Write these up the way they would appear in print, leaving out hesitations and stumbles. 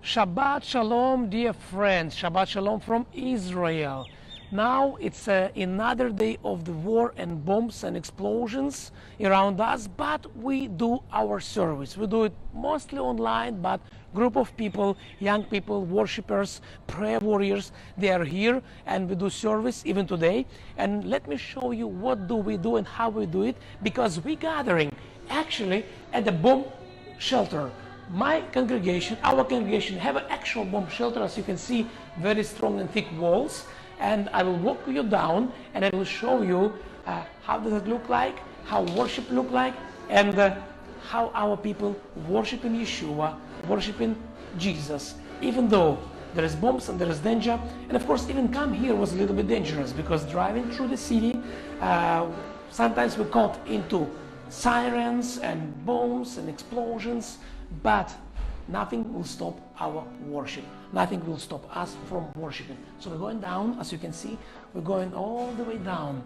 Shabbat Shalom, dear friends. Shabbat Shalom from Israel. Now it's another day of the war and bombs and explosions around us, but we do our service. We do it mostly online, but group of people, young people, worshippers, prayer warriors, they are here and we do service even today. And let me show you what do we do and how we do it, because we gathering actually at the bomb shelter. My congregation, our congregation, have an actual bomb shelter, as you can see, very strong and thick walls. And I will walk you down and I will show you how does it look like, how worship look like, and how our people worshiping Yeshua, worshiping Jesus, even though there is bombs and there is danger. And of course, even come here was a little bit dangerous, because driving through the city, sometimes we caught into sirens and bombs and explosions, but nothing will stop our worship. Nothing will stop us from worshiping. So we're going down, as you can see, we're going all the way down.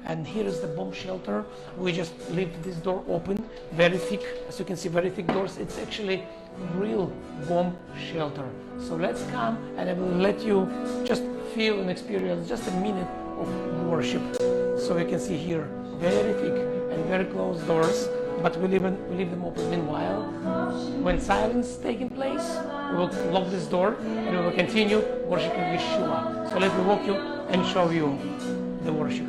And here is the bomb shelter. We just leave this door open, very thick, as you can see, very thick doors. It's actually real bomb shelter. So let's come and I will let you just feel and experience just a minute of worship. So you can see here, very thick and very closed doors, but we leave them open. Meanwhile, when silence is taking place, we will lock this door and we will continue worshiping Yeshua. So let me walk you and show you the worship.